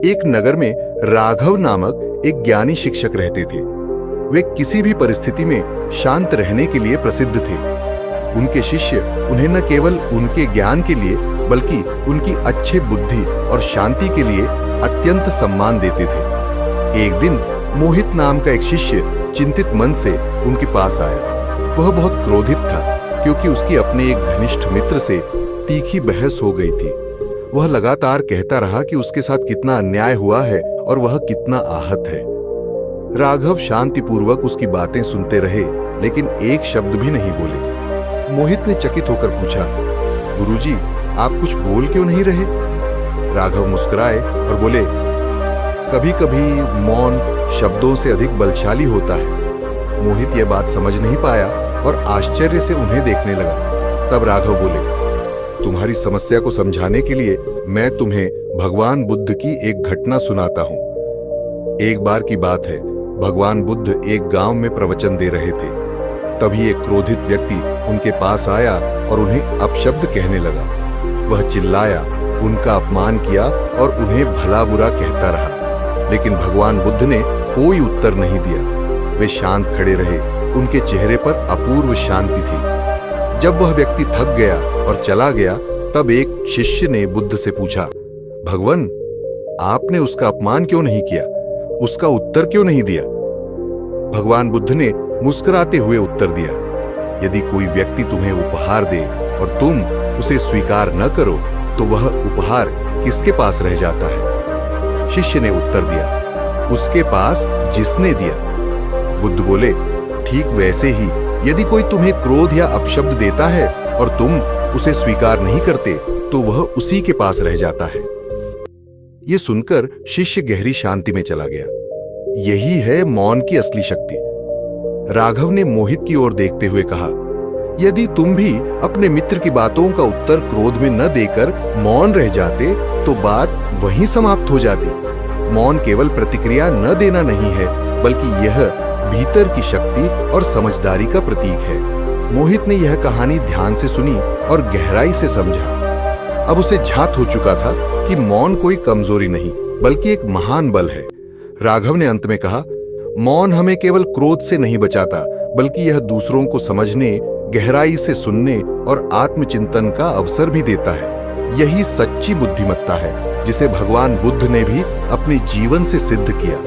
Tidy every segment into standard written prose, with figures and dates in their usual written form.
एक नगर में राघव नामक एक ज्ञानी शिक्षक रहते थे। वे किसी भी परिस्थिति में शांत रहने के लिए प्रसिद्ध थे। उनके शिष्य उन्हें न केवल उनके ज्ञान के लिए बल्कि उनकी अच्छे बुद्धि और शांति के लिए अत्यंत सम्मान देते थे। एक दिन मोहित नाम का एक शिष्य चिंतित मन से उनके पास आया। वह बहुत क्रोधित था क्योंकि उसकी अपने एक घनिष्ठ मित्र से तीखी बहस हो गई थी। वह लगातार कहता रहा कि उसके साथ कितना अन्याय हुआ है और वह कितना आहत है। राघव शांतिपूर्वक उसकी बातें सुनते रहे, लेकिन एक शब्द भी नहीं बोले। मोहित ने चकित होकर पूछा, गुरुजी, आप कुछ बोल क्यों नहीं रहे? राघव मुस्कुराए और बोले, कभी कभी मौन शब्दों से अधिक बलशाली होता है। मोहित यह बात समझ नहीं पाया और आश्चर्य से उन्हें देखने लगा। तब राघव बोले, तुम्हारी समस्या को समझाने के लिए मैं तुम्हें भगवान बुद्ध की एक घटना सुनाता हूं। एक बार की बात है, भगवान बुद्ध एक गांव में प्रवचन दे रहे थे। तभी एक क्रोधित व्यक्ति उनके पास आया और उन्हें अपशब्द कहने लगा। वह चिल्लाया, उनका अपमान किया और उन्हें भला बुरा कहता रहा, लेकिन भगवान बुद्ध ने कोई उत्तर नहीं दिया। वे शांत खड़े रहे। उनके चेहरे पर अपूर्व शांति थी। जब वह व्यक्ति थक गया और चला गया, तब एक शिष्य ने बुद्ध से पूछा, भगवान, आपने उसका अपमान क्यों नहीं किया? उसका उत्तर क्यों नहीं दिया? भगवान बुद्ध ने मुस्कुराते हुए उत्तर दिया, यदि कोई व्यक्ति तुम्हें उपहार दे और तुम उसे स्वीकार न करो तो वह उपहार किसके पास रह जाता है? शिष्य ने उत्तर दिया, उसके पास जिसने दिया। बुद्ध बोले, ठीक वैसे ही यदि कोई तुम्हें क्रोध या अपशब्द देता है और तुम उसे स्वीकार नहीं करते तो वह उसी के पास रह जाता है। यह सुनकर शिष्य गहरी शांति में चला गया। यही है मौन की असली शक्ति। राघव ने मोहित की ओर देखते हुए कहा, यदि तुम भी अपने मित्र की बातों का उत्तर क्रोध में न देकर मौन रह जाते तो बात वहीं समाप्त हो जाती। मौन केवल प्रतिक्रिया न देना नहीं है, बल्कि यह भीतर की शक्ति और समझदारी का प्रतीक है। मोहित ने यह कहानी ध्यान से सुनी और गहराई से समझा। अब उसे झांक हो चुका था कि मौन कोई कमजोरी नहीं, बल्कि एक महान बल है। राघव ने अंत में कहा, मौन हमें केवल क्रोध से नहीं बचाता, बल्कि यह दूसरों को समझने, गहराई से सुनने और आत्मचिंतन का अवसर भी देता है। यही सच्ची बुद्धिमत्ता है, जिसे भगवान बुद्ध ने भी अपने जीवन से सिद्ध किया।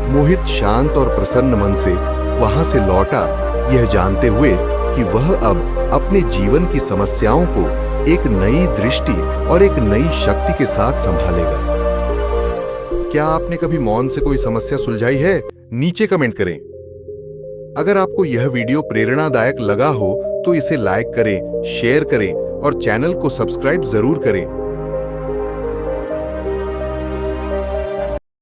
मोहित शांत और प्रसन्न मन से वहां से लौटा, यह जानते हुए कि वह अब अपने जीवन की समस्याओं को एक नई दृष्टि और एक नई शक्ति के साथ संभालेगा। क्या आपने कभी मौन से कोई समस्या सुलझाई है? नीचे कमेंट करें। अगर आपको यह वीडियो प्रेरणादायक लगा हो तो इसे लाइक करें, शेयर करें और चैनल को सब्सक्राइब जरूर करें।